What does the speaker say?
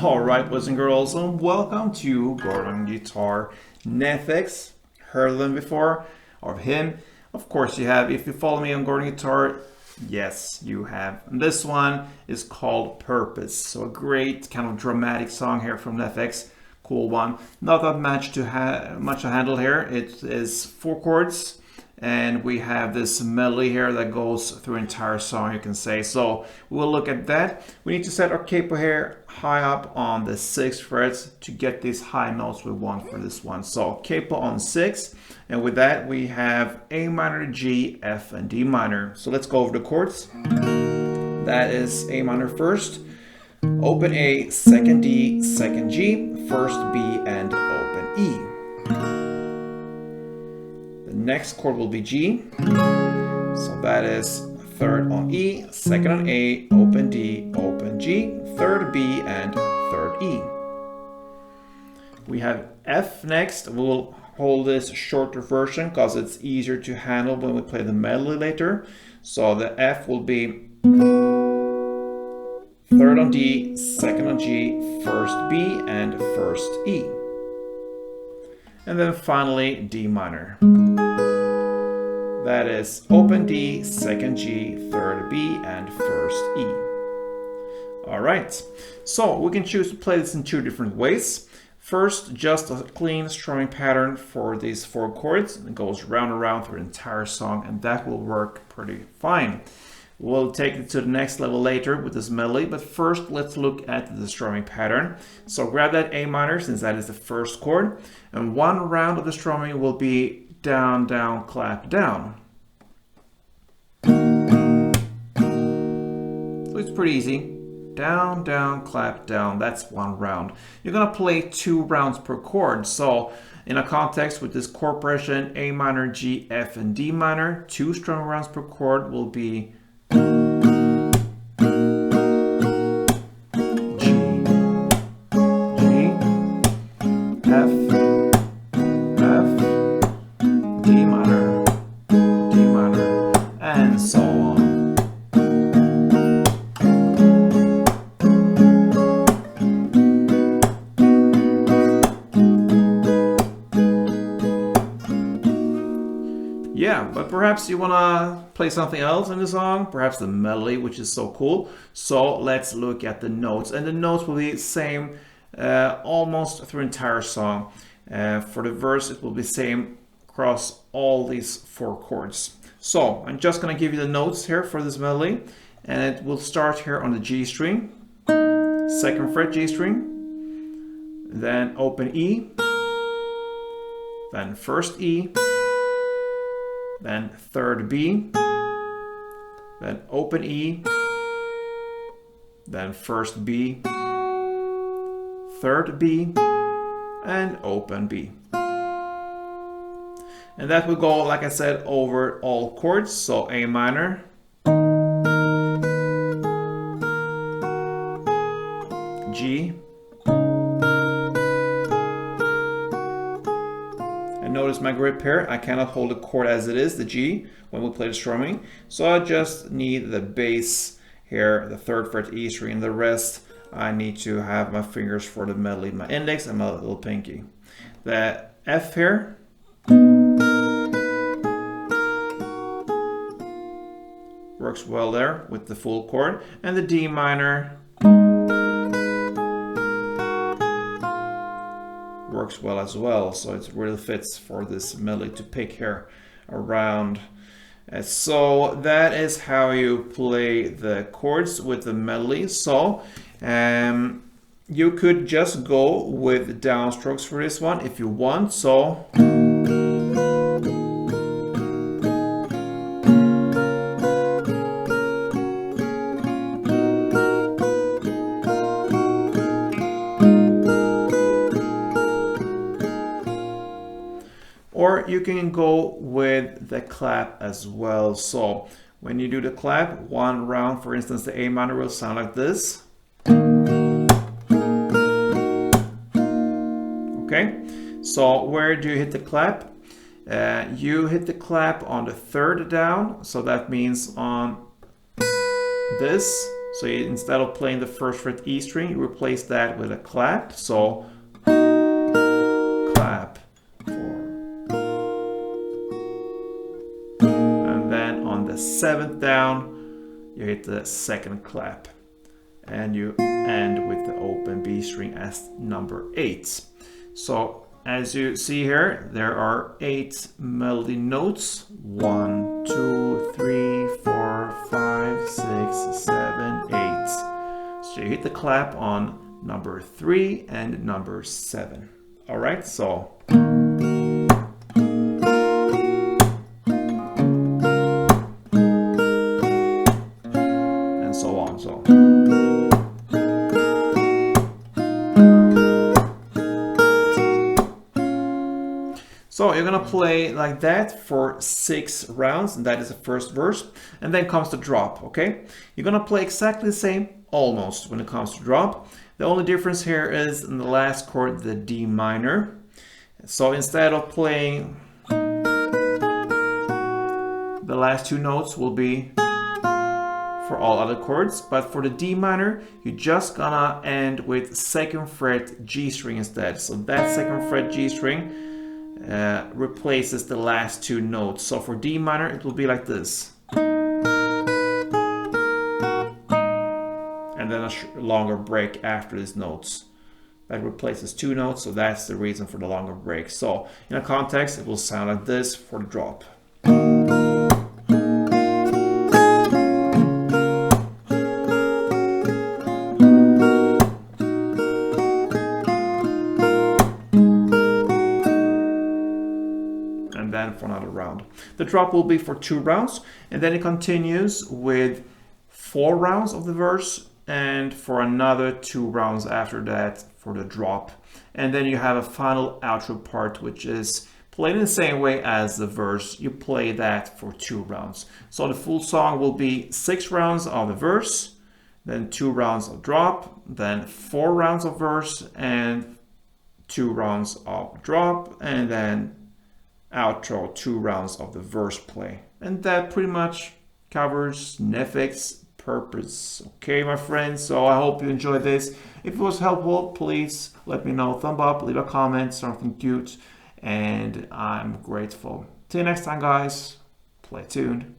Alright, boys and girls, and welcome to Gordon Guitar NEFFEX. Heard of them before? Or of him? Of course you have. If you follow me on Gordon Guitar, yes, you have. And this one is called Purpose. So a great kind of dramatic song here from NEFFEX. Cool one. Not that much to handle here. It is 4 chords. And we have this medley here that goes through the entire song, you can say. So we'll look at that. We need to set our capo here high up on the 6th frets to get these high notes we want for this one. So capo on 6, and with that we have A minor, G, F, and D minor. So let's go over the chords. That is A minor first, open A, 2nd D, 2nd G, 1st B, and open E. The next chord will be G, so that is 3rd on E, 2nd on A, open D, open G, 3rd B, and 3rd E. We have F next. We will hold this shorter version because it's easier to handle when we play the medley later. So the F will be 3rd on D, 2nd on G, 1st B, and 1st E. And then finally D minor. That is open D, 2nd G, 3rd B, and 1st E. Alright, so we can choose to play this in 2 different ways. First, just a clean strumming pattern for these 4 chords. It goes round and round through the entire song, and that will work pretty fine. We'll take it to the next level later with this medley, but first let's look at the strumming pattern. So grab that A minor, since that is the first chord, and 1 round of the strumming will be down, down, clap, down. So it's pretty easy. Down, down, clap, down. That's 1 round. You're gonna play 2 rounds per chord. So in a context with this chord progression, A minor, G, F, and D minor, 2 strumming rounds per chord will be G, G, F, F, D minor, and so on. Yeah, but perhaps you want to play something else in the song, perhaps the medley, which is so cool. So let's look at the notes, and the notes will be the same almost through the entire song. For the verse, it will be the same across all these 4 chords. So I'm just going to give you the notes here for this medley, and it will start here on the G string, 2nd fret G string, then open E, then 1st E, then 3rd B, then open E, then 1st B, 3rd B, and open B. And that will go, like I said, over all chords. So A minor, G, and notice my grip here. I cannot hold the chord as it is, the G, when we play the strumming. So I just need the bass here, the 3rd fret E string, and the rest I need to have my fingers for the medley, my index and my little pinky. The F here, works well there with the full chord, and the D minor works well as well, so it really fits for this medley to pick here around. So that is how you play the chords with the medley. So you could just go with downstrokes for this one if you want. So or you can go with the clap as well. So when you do the clap, 1 round, for instance, the A minor will sound like this. Okay, so where do you hit the clap? You hit the clap on the 3rd down, so that means on this. So instead of playing the first fret E string, you replace that with a clap. So clap 4. And then on the 7th down, you hit the second clap. And you end with the open B string as number 8. So as you see here, there are 8 melody notes. 1, 2, 3, 4, 5, 6, 7, 8. So you hit the clap on number 3 and number 7. All right, so. And so on, so. So you're gonna play like that for 6 rounds, and that is the first verse, and then comes the drop, okay? You're gonna play exactly the same, almost, when it comes to drop. The only difference here is in the last chord, the D minor. So instead of playing, the last 2 notes will be for all other chords, but for the D minor, you're just gonna end with 2nd fret G string instead. So that 2nd fret G string replaces the last 2 notes. So for D minor, it will be like this. And then a longer break after these notes. That replaces 2 notes, so that's the reason for the longer break. So in a context, it will sound like this for the drop. And then for another round. The drop will be for 2 rounds, and then it continues with 4 rounds of the verse, and for another 2 rounds after that for the drop. And then you have a final outro part, which is played in the same way as the verse. You play that for 2 rounds. So the full song will be 6 rounds of the verse, then 2 rounds of drop, then 4 rounds of verse, and 2 rounds of drop, and then outro, 2 rounds of the verse play. And that pretty much covers NEFFEX purpose. Okay, my friends, so I hope you enjoyed this. If it was helpful, please let me know. Thumb up, leave a comment, something cute, and I'm grateful. Till next time, guys, play tuned.